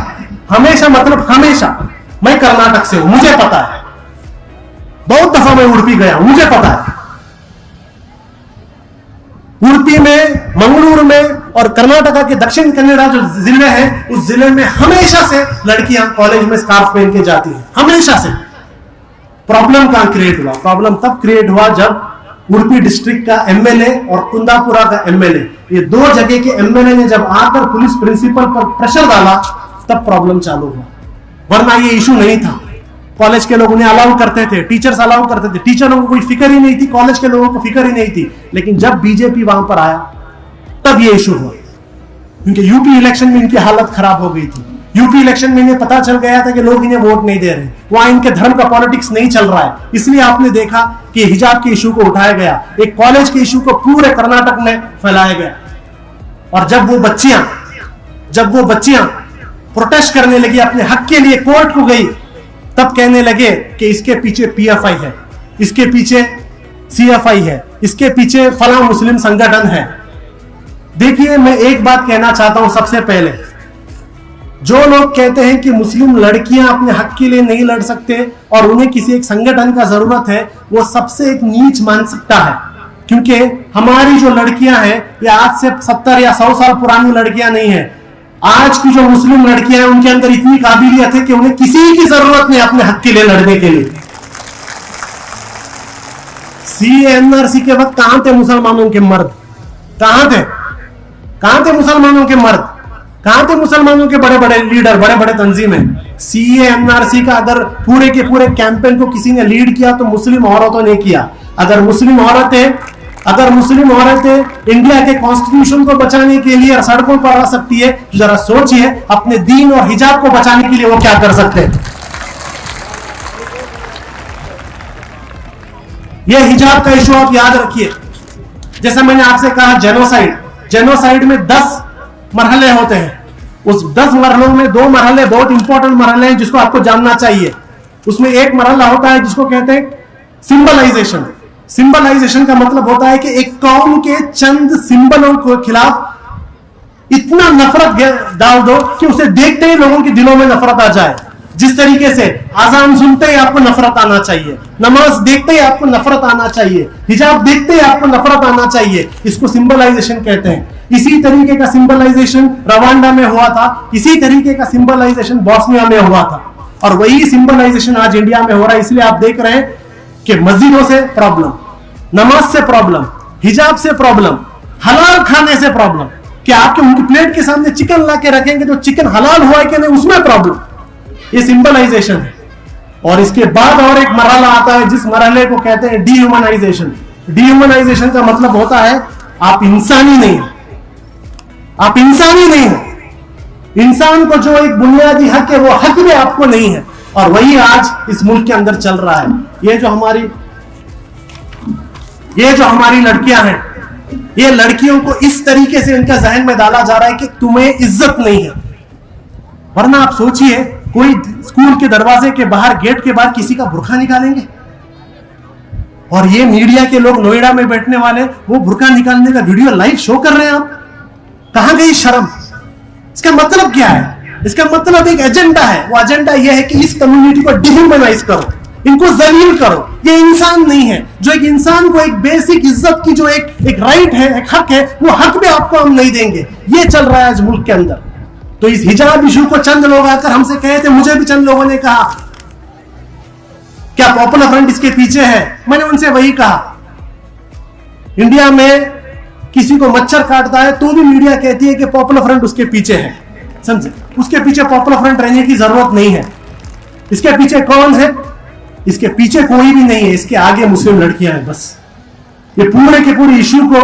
हमेशा मतलब हमेशा, मैं कर्नाटक से हूं, मुझे पता है, बहुत दफा मैं उड़पी गया हूं, मुझे पता है। उड़पी में, मंगलूरु में और कर्नाटका के दक्षिण कन्नड़ा जो जिले हैं, उस जिले में हमेशा से लड़कियां कॉलेज में स्कार्फ पहन के जाती हैं, हमेशा से। प्रॉब्लम कहां क्रिएट हुआ? प्रॉब्लम तब क्रिएट हुआ जब उड़पी डिस्ट्रिक्ट का एमएलए और कुंदापुरा का एमएलए, ये दो जगह के एमएलए ने जब आकर पुलिस प्रिंसिपल पर प्रेशर डाला, तब प्रॉब्लम चालू हुआ। वरना ये इशू नहीं था। कॉलेज के लोग उन्हें अलाउ करते थे, टीचर्स अलाउ करते थे, टीचरों को कोई फिक्र ही नहीं थी, कॉलेज के लोगों को फिक्र ही नहीं थी। लेकिन जब बीजेपी वहां पर आया, तब ये इशू हुआ। क्योंकि यूपी इलेक्शन में इनकी हालत खराब हो गई थी। यूपी इलेक्शन में इन्हें पता चल गया था कि लोग इन्हें वोट नहीं दे रहे, वहां इनके धर्म का पॉलिटिक्स नहीं चल रहा है। इसलिए आपने देखा कि हिजाब के इशू को उठाया गया, एक कॉलेज के इशू को पूरे कर्नाटक में फैलाया गया। और जब वो बच्चियां प्रोटेस्ट करने लगी, अपने हक के लिए कोर्ट को गई, तब कहने लगे कि इसके पीछे पीएफआई है, इसके पीछे सीएफआई है, इसके पीछे फला मुस्लिम संगठन है। देखिए, मैं एक बात कहना चाहता हूं सबसे पहले, जो लोग कहते हैं कि मुस्लिम लड़कियां अपने हक के लिए नहीं लड़ सकते और उन्हें किसी एक संगठन का जरूरत है, वो सबसे एक नीच मानसिकता है। क्योंकि हमारी जो लड़कियां हैं, ये आज से 70 या 100 साल पुरानी लड़कियां नहीं है। आज की जो मुस्लिम लड़कियां हैं, उनके अंदर इतनी काबिलियत है कि उन्हें किसी की जरूरत नहीं अपने हक के लिए लड़ने के लिए। CA-NRC के वक्त कहां थे मुसलमानों के मर्द? कहां थे मुसलमानों के मर्द? कहां थे मुसलमानों के बड़े बड़े लीडर, बड़े बड़े तंजीमें? CA-NRC का अगर पूरे के पूरे कैंपेन को किसी ने लीड किया तो मुस्लिम औरतों ने किया। अगर मुस्लिम औरतें इंडिया के कॉन्स्टिट्यूशन को बचाने के लिए सड़कों पर आ सकती है, तो जरा सोचिए अपने दीन और हिजाब को बचाने के लिए वो क्या कर सकते हैं। ये हिजाब का इशू आप याद रखिए। जैसे मैंने आपसे कहा, जेनोसाइड में 10 मरहले होते हैं। उस 10 मरहलों में 2 मरहले बहुत इंपॉर्टेंट मरहले हैं जिसको आपको जानना चाहिए। उसमें एक मरहला होता है जिसको कहते हैं सिंबलाइजेशन। सिंबलाइजेशन का मतलब होता है कि एक कौम के चंद सिंबलों के खिलाफ इतना नफरत डाल दो कि उसे देखते ही लोगों के दिलों में नफरत आ जाए। जिस तरीके से आजान सुनते ही आपको नफरत आना चाहिए, नमाज देखते ही आपको नफरत आना चाहिए, हिजाब देखते ही आपको नफरत आना चाहिए, इसको सिंबलाइजेशन कहते हैं। इसी तरीके का सिंबलाइजेशन रवांडा में हुआ था, इसी तरीके का सिंबलाइजेशन बॉस्निया में हुआ था, और वही सिंबलाइजेशन आज इंडिया में हो रहा है। इसलिए आप देख रहे हैं कि मस्जिदों से प्रॉब्लम, नमाज से प्रॉब्लम, हिजाब से प्रॉब्लम, हलाल खाने से प्रॉब्लम, कि आपके उनकी प्लेट के सामने चिकन ला के रखेंगे तो चिकन हलाल हुआ है कि नहीं, उसमें प्रॉब्लम। ये सिंबलाइजेशन है। और इसके बाद और एक मरहला आता है जिस मरहले को कहते हैं डीह्यूमनाइजेशन। डीह्यूमनाइजेशन का मतलब होता है आप इंसानी नहीं हो, आप इंसानी नहीं हो। इंसान को जो एक बुनियादी हक है वो हक भी आपको नहीं है, और वही आज इस मुल्क के अंदर चल रहा है। ये जो हमारी लड़कियां हैं, ये लड़कियों को इस तरीके से इनका जहन में डाला जा रहा है कि तुम्हें इज्जत नहीं है। वरना आप सोचिए, कोई स्कूल के दरवाजे के बाहर, गेट के बाहर किसी का बुर्का निकालेंगे, और ये मीडिया के लोग नोएडा में बैठने वाले वो बुर्का निकालने का वीडियो लाइव शो कर रहे हैं। आप कहां गई शर्म? इसका मतलब क्या है? इसका मतलब एक एजेंडा है। वो एजेंडा यह है कि इस कम्युनिटी को डिह्यूमनाइज करो, इनको जलील करो। ये इंसान नहीं है। जो एक इंसान को एक बेसिक इज्जत की जो एक राइट है, एक हक है, वो हक भी आपको हम नहीं देंगे। ये चल रहा है आज मुल्क के अंदर। तो इस हिजाब इशू को चंद लोग आकर हमसे कहे थे, मुझे भी चंद लोगों ने कहा क्या पॉपुलर फ्रंट इसके पीछे है? मैंने उनसे वही कहा, इंडिया में किसी को मच्छर काटता है तो भी मीडिया कहती है कि पॉपुलर फ्रंट उसके पीछे है। समझे? उसके पीछे पॉपुलर फ्रंट रहने की जरूरत नहीं है। इसके पीछे कौन है? इसके पीछे कोई भी नहीं है, इसके आगे मुस्लिम लड़कियां हैं बस। ये पूरे के पूरे इशू को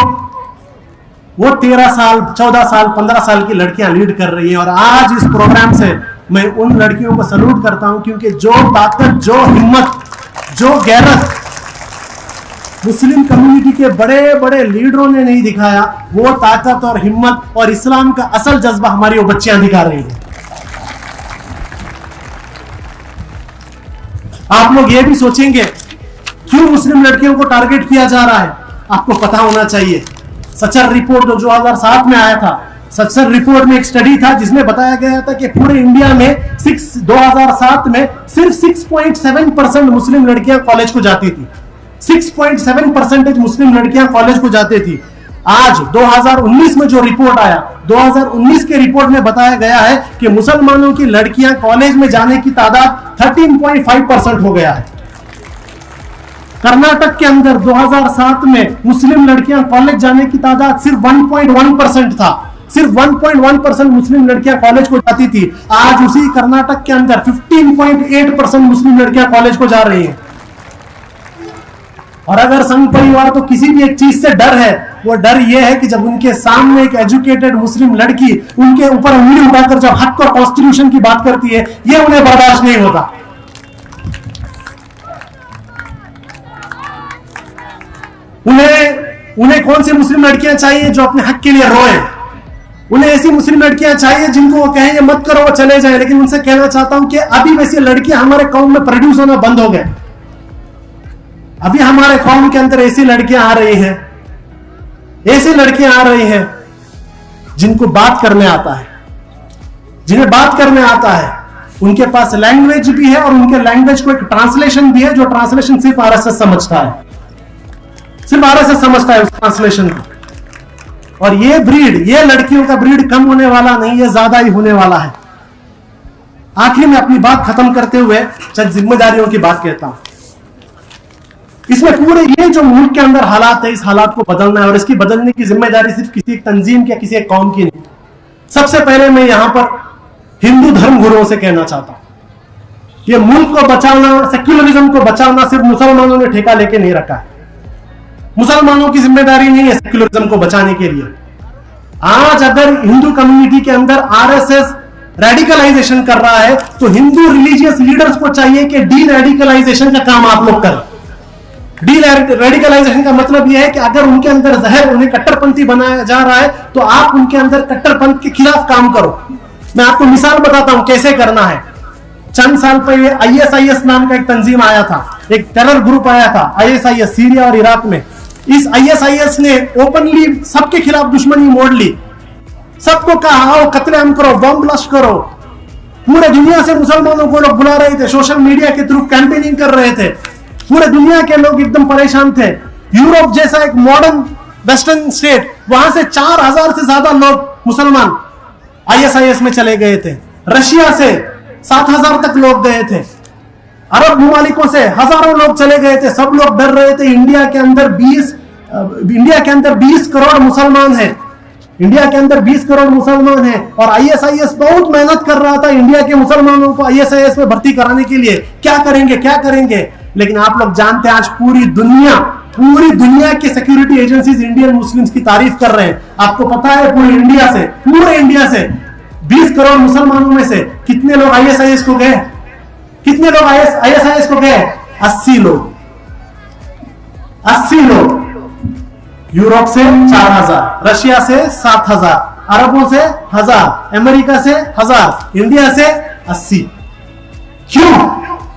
वो 13 साल 14 साल 15 साल की लड़कियां लीड कर रही हैं। और आज इस प्रोग्राम से मैं उन लड़कियों को सल्यूट करता हूं, क्योंकि जो ताकत, जो हिम्मत, जो गैरत मुस्लिम कम्युनिटी के बड़े बड़े लीडरों ने नहीं दिखाया, वो ताकत और हिम्मत और इस्लाम का असल जज्बा हमारी वो बच्चियां दिखा रही हैं। आप लोग ये भी सोचेंगे क्यों मुस्लिम लड़कियों को टारगेट किया जा रहा है? आपको पता होना चाहिए। सचर रिपोर्ट जो 2007 में आया था, सचर रिपोर्ट में एक स्टडी था जिसमें बताया गया था कि पूरे इंडिया में 2007 में सिर्फ 6.7% मुस्लिम लड़कियां कॉलेज को जाती थी। 6.7% मुस्लिम लड़कियां कॉलेज को जाती थी। आज 2019 में जो रिपोर्ट आया, 2019 के रिपोर्ट में बताया गया है कि मुसलमानों की लड़कियां कॉलेज में जाने की तादाद 13.5% हो गया है। कर्नाटक के अंदर 2007 में मुस्लिम लड़कियां कॉलेज जाने की तादाद सिर्फ 1.1% था। सिर्फ 1.1% मुस्लिम लड़कियां कॉलेज को जाती थी। आज उसी कर्नाटक के अंदर 15.8% मुस्लिम लड़कियां कॉलेज को जा रही हैं। और अगर संघ परिवार को किसी भी एक चीज से डर है, वो डर ये है कि जब उनके सामने एक एजुकेटेड मुस्लिम लड़की उनके ऊपर उंगली उठाकर जब हक और कॉन्स्टिट्यूशन की बात करती है, ये उन्हें बर्दाश्त नहीं होता। उन्हें कौन सी मुस्लिम लड़कियां चाहिए जो अपने हक के लिए रोए? उन्हें ऐसी मुस्लिम लड़कियां चाहिए जिनको वो कहें ये मत करो, वो चले जाए। लेकिन उनसे कहना चाहता हूं कि अभी वैसी लड़कियां हमारे कौम में प्रोड्यूस होना बंद हो गए। अभी हमारे कौम के अंदर ऐसी लड़कियां आ रही हैं, ऐसी लड़कियां आ रही हैं जिनको बात करने आता है, जिन्हें बात करने आता है। उनके पास लैंग्वेज भी है और उनके लैंग्वेज को एक ट्रांसलेशन भी है, जो ट्रांसलेशन सिर्फ आरएसएस समझता है, सिर्फ आरएसएस समझता है उस ट्रांसलेशन को। और ये ब्रीड, ये लड़कियों का ब्रीड कम होने वाला नहीं, ये ज्यादा ही होने वाला है। आखिर में अपनी बात खत्म करते हुए चंद जिम्मेदारियों की बात कहता हूं। इसमें पूरे ये जो मुल्क के अंदर हालात है, इस हालात को बदलना है और इसकी बदलने की जिम्मेदारी सिर्फ किसी एक तंजीम की या किसी एक कौम की नहीं। सबसे पहले मैं यहां पर हिंदू धर्म गुरुओं से कहना चाहता हूं, ये मुल्क को बचाना, सेक्युलरिज्म को बचाना सिर्फ मुसलमानों ने ठेका लेके नहीं रखा है। मुसलमानों की जिम्मेदारी नहीं है सेक्युलरिज्म को बचाने के लिए। आज अगर हिंदू कम्युनिटी के अंदर आरएसएस रेडिकलाइजेशन कर रहा है, तो हिंदू रिलीजियस लीडर्स को चाहिए कि डी रेडिकलाइजेशन का काम आप लोग करें। डी रेडिकलाइजेशन का मतलब यह है कि अगर उनके अंदर जहर, उन्हें कट्टरपंथी बनाया जा रहा है, तो आप उनके अंदर कट्टरपंथ के खिलाफ काम करो। मैं आपको मिसाल बताता हूं कैसे करना है। चंद साल पहले आईएसआईएस नाम का एक तंजीम आया था, एक टेरर ग्रुप आया था आईएसआईएस, सीरिया और इराक में। इस आईएसआईएस ने ओपनली सबके खिलाफ दुश्मनी मोड़ ली, सबको कहा आओ कत्लेआम करो, बम ब्लास्ट करो। पूरे दुनिया से मुसलमानों को लोग बुला रहे थे, सोशल मीडिया के थ्रू कैंपेनिंग कर रहे थे। पूरे दुनिया के लोग एकदम परेशान थे। यूरोप जैसा एक मॉडर्न वेस्टर्न स्टेट, वहां से 4000 से ज्यादा लोग मुसलमान आईएसआईएस में चले गए थे। रशिया से 7000 तक लोग गए थे। अरब ममालिकों से हजारों लोग चले गए थे। सब लोग डर रहे थे। इंडिया के अंदर 20 करोड़ मुसलमान हैं। इंडिया के अंदर 20 करोड़ मुसलमान हैं और आईएसआईएस बहुत मेहनत कर रहा था इंडिया के मुसलमानों को आईएसआईएस में भर्ती कराने के लिए। क्या करेंगे, क्या करेंगे? लेकिन आप लोग जानते हैं आज पूरी दुनिया की सिक्योरिटी एजेंसीज इंडियन मुस्लिम्स की तारीफ कर रहे हैं। आपको पता है पूरे इंडिया से 20 करोड़ मुसलमानों में से कितने लोग आईएसआईएस को गए? कितने लोग आईएसआईएस को गए? 80 लोग। 80 लोग। यूरोप से 4000, रशिया से 7000, अरबों से 1000, अमेरिका से 1000, इंडिया से 80। क्यों?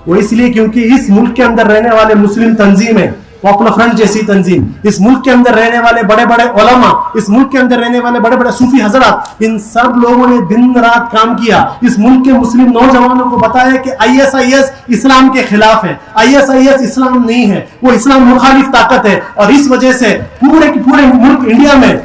वो इसलिए क्योंकि इस मुल्क के अंदर रहने वाले मुस्लिम तंजीमें पॉपुलर फ्रंट जैसी तंजीम, इस मुल्क के अंदर रहने वाले बड़े बड़े उलमा, इस मुल्क के अंदर रहने वाले बड़े बड़े सूफी हजरात, इन सब लोगों ने दिन रात काम किया, इस मुल्क के मुस्लिम नौजवानों को बताया कि आईएसआईएस इस्लाम के खिलाफ है, आईएसआईएस इस्लाम नहीं है, वो इस्लाम मुखालिफ ताकत है। और इस वजह से पूरे के पूरे मुल्क इंडिया में,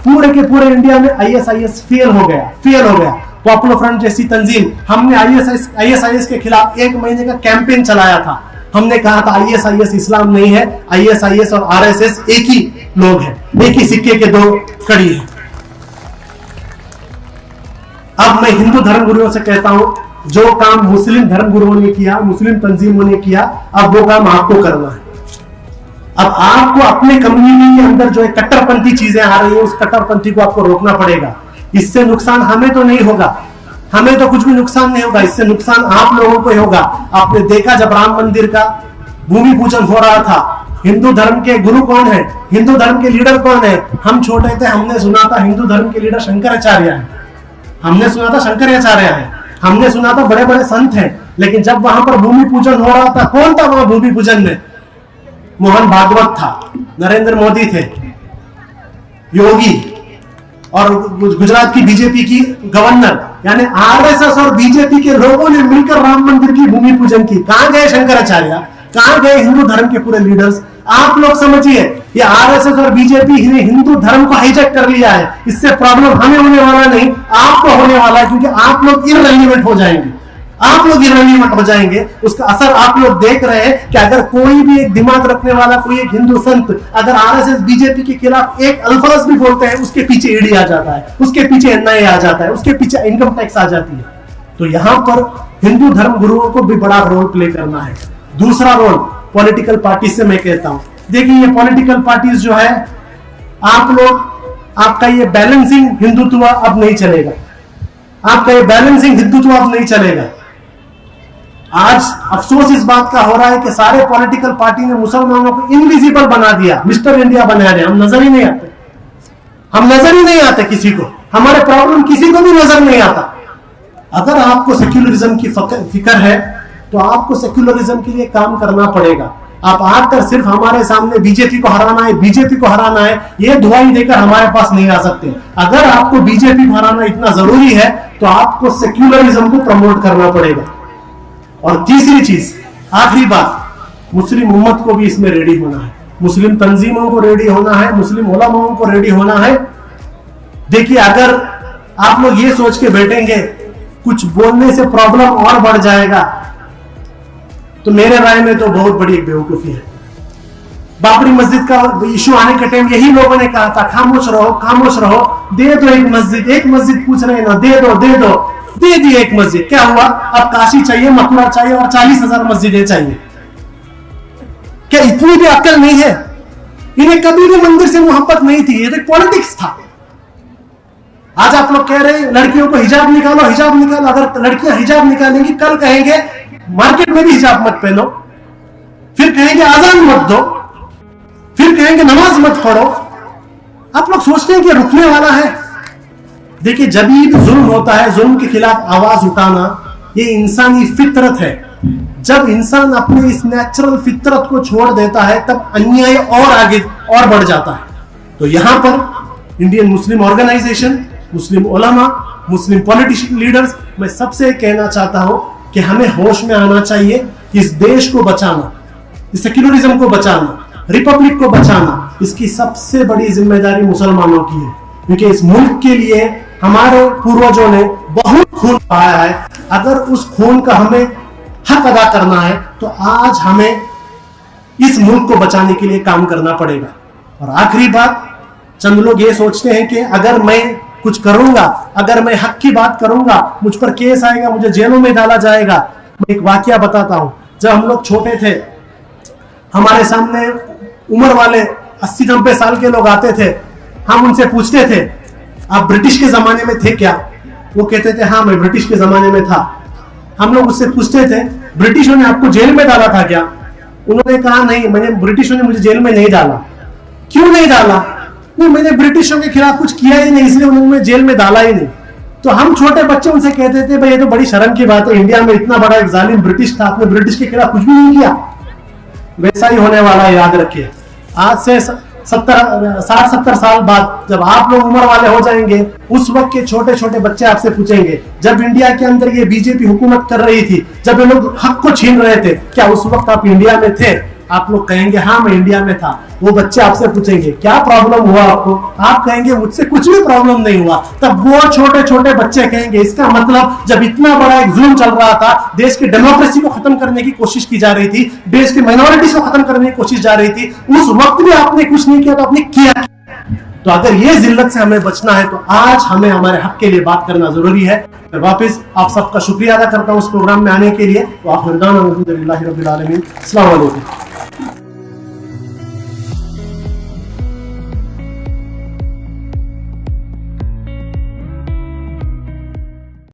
पूरे के पूरे इंडिया में आईएसआईएस फेल हो गया। पॉपुलर फ्रंट जैसी तंजीम, हमने आईएसआईएस के खिलाफ 1 महीने का कैंपेन चलाया था। हमने कहा था आईएसआईएस इस्लाम नहीं है, आईएसआईएस और आरएसएस एक ही लोग हैं, एक ही सिक्के के 2 कड़ी हैं। अब मैं हिंदू धर्मगुरुओं से कहता हूं, जो काम मुस्लिम धर्मगुरुओं ने किया, मुस्लिम तंजीमों ने किया, अब वो काम आपको करना है। अब आपको अपने कम्युनिटी के अंदर जो कट्टरपंथी चीजें आ रही है, उस कट्टरपंथी को आपको रोकना पड़ेगा। इससे नुकसान हमें तो नहीं होगा, हमें तो कुछ भी नुकसान नहीं होगा, इससे नुकसान आप लोगों को ही होगा। आपने देखा जब राम मंदिर का भूमि पूजन हो रहा था, हिंदू धर्म के गुरु कौन है, हिंदू धर्म के लीडर कौन है? हम छोटे थे, हमने सुना था हिंदू धर्म के लीडर शंकराचार्य है, हमने सुना था शंकराचार्य है, हमने सुना था बड़े बड़े संत हैं। लेकिन जब वहां पर भूमि पूजन हो रहा था, कौन था वहां भूमि पूजन में? मोहन भागवत था, नरेंद्र मोदी थे, योगी और गुजरात की बीजेपी की गवर्नर, यानी आरएसएस और बीजेपी के लोगों ने मिलकर राम मंदिर की भूमि पूजन की। कहां गए शंकराचार्य, कहां गए हिंदू धर्म के पूरे लीडर्स? आप लोग समझिए, ये आरएसएस और बीजेपी ने हिंदू धर्म को हाईजैक कर लिया है। इससे प्रॉब्लम हमें होने वाला नहीं, आपको होने वाला है, क्योंकि आप लोग इररिलेवेंट हो जाएंगे, आप लोग इररिलेवेंट हो जाएंगे। उसका असर आप लोग देख रहे हैं कि अगर कोई भी एक दिमाग रखने वाला, कोई एक हिंदू संत अगर आरएसएस बीजेपी के खिलाफ एक अल्फाज भी बोलते हैं, उसके पीछे ईडी आ जाता है, उसके पीछे एनआईए आ जाता है, उसके पीछे इनकम टैक्स आ जाती है। तो यहां पर हिंदू धर्म गुरुओं को भी बड़ा रोल प्ले करना है। दूसरा रोल पॉलिटिकल पार्टी से मैं कहता हूं, देखिए ये पॉलिटिकल पार्टीज जो है, आप लोग, आपका ये बैलेंसिंग हिंदुत्व अब नहीं चलेगा, आपका ये बैलेंसिंग हिंदुत्व अब नहीं चलेगा। आज अफसोस इस बात का हो रहा है कि सारे पॉलिटिकल पार्टी ने मुसलमानों को इनविजिबल बना दिया, मिस्टर इंडिया बना दिया। हम नजर ही नहीं आते, हम नजर ही नहीं आते किसी को, हमारे प्रॉब्लम किसी को भी नजर नहीं आता। अगर आपको सेक्युलरिज्म की फिक्र है तो आपको सेक्युलरिज्म के लिए काम करना पड़ेगा। आप आकर सिर्फ हमारे सामने बीजेपी को हराना है, बीजेपी को हराना है, ये दुआई देकर हमारे पास नहीं आ सकते। अगर आपको बीजेपी को हराना इतना जरूरी है तो आपको सेक्युलरिज्म को प्रमोट करना पड़ेगा। और तीसरी चीज, आखिरी बात, मुस्लिम उम्मत को भी इसमें रेडी होना है, मुस्लिम तंजीमों को रेडी होना है, मुस्लिम उलमाओं को रेडी होना है। देखिए अगर आप लोग ये सोच के बैठेंगे कुछ बोलने से प्रॉब्लम और बढ़ जाएगा, तो मेरे राय में तो बहुत बड़ी एक बेवकूफी है। बाबरी मस्जिद का इशू आने के टाइम यही लोगों ने कहा था खामोश रहो, खामोश रहो, दे दो एक मस्जिद पूछ रहे हैं ना, दे दी एक मस्जिद। क्या हुआ? अब काशी चाहिए, मथुरा चाहिए और 40,000 मस्जिदें चाहिए। क्या इतनी भी अक्ल नहीं है? इन्हें कभी भी मंदिर से मोहब्बत नहीं थी, ये तो पॉलिटिक्स था। आज आप लोग कह रहे हैं लड़कियों को हिजाब निकालो, हिजाब निकालो। अगर लड़कियां हिजाब निकालेंगी, कल कहेंगे मार्केट में भी हिजाब मत पहनो, फिर कहेंगे आजान मत दो, फिर कहेंगे नमाज मत पढ़ो। आप लोग सोचते हैं कि रुकने वाला है? देखिए जब भी जुल्म होता है, जुल्म के खिलाफ आवाज उठाना ये इंसानी फितरत है। जब इंसान अपने इस नेचुरल फितरत को छोड़ देता है तब अन्याय और आगे और बढ़ जाता है। तो यहां पर इंडियन मुस्लिम ऑर्गेनाइजेशन, मुस्लिम उलमा, मुस्लिम पॉलिटिशियन लीडर्स, मैं सबसे कहना चाहता हूं कि हमें होश में आना चाहिए। इस देश को बचाना, इस सेक्युलरिज्म को बचाना, रिपब्लिक को बचाना, इसकी सबसे बड़ी जिम्मेदारी मुसलमानों की है, क्योंकि इस मुल्क के लिए हमारे पूर्वजों ने बहुत खून बहाया है। अगर उस खून का हमें हक अदा करना है तो आज हमें इस मुल्क को बचाने के लिए काम करना पड़ेगा। और आखिरी बात, चंद लोग ये सोचते हैं कि अगर मैं कुछ करूंगा, अगर मैं हक की बात करूंगा, मुझ पर केस आएगा, मुझे जेलों में डाला जाएगा। मैं एक वाकया बताता हूं। जब हम लोग छोटे थे, हमारे सामने उम्र वाले 80-90 साल के लोग आते थे, हम उनसे पूछते थे आप ब्रिटिश के जमाने में थे क्या? वो कहते थे हाँ मैं ब्रिटिश के जमाने में था। हम लोग उससे पूछते थे ब्रिटिशों ने आपको जेल में डाला था क्या? उन्होंने कहा नहीं, मैंने ब्रिटिशों ने मुझे जेल में नहीं डाला। क्यों नहीं डाला? नहीं, मैंने ब्रिटिशों के खिलाफ कुछ किया ही नहीं, इसलिए उन्होंने जेल में डाला ही नहीं। तो हम छोटे बच्चे उनसे कहते थे भाई ये तो बड़ी शर्म की बात है, इंडिया में इतना बड़ा एक जालिम ब्रिटिश था, आपने ब्रिटिश के खिलाफ कुछ भी नहीं किया। वैसा ही होने वाला है, याद रखिए। आज से 60-70 साल बाद जब आप लोग उम्र वाले हो जाएंगे, उस वक्त के छोटे छोटे बच्चे आपसे पूछेंगे, जब इंडिया के अंदर ये बीजेपी हुकूमत कर रही थी, जब ये लोग हक को छीन रहे थे, क्या उस वक्त आप इंडिया में थे? आप लोग कहेंगे हाँ मैं इंडिया में था। वो बच्चे आपसे पूछेंगे क्या प्रॉब्लम हुआ आपको? आप कहेंगे मुझसे कुछ भी प्रॉब्लम नहीं हुआ। तब वो छोटे छोटे बच्चे कहेंगे इसका मतलब जब इतना बड़ा एक जुल्म चल रहा था, देश की डेमोक्रेसी को खत्म करने की कोशिश की जा रही थी, देश की माइनॉरिटीज को खत्म करने की कोशिश जा रही थी, उस वक्त भी आपने कुछ नहीं किया, तो आपने किया। तो अगर ये जिल्लत से हमें बचना है तो आज हमें हमारे हक के लिए बात करना जरूरी है। मैं वापस आप सबका शुक्रिया अदा करता हूं उस प्रोग्राम में आने के लिए। तो आखिर दाना अल्हम्दुलिल्लाहि रब्बिल आलमीन। अस्सलाम वालेकुम।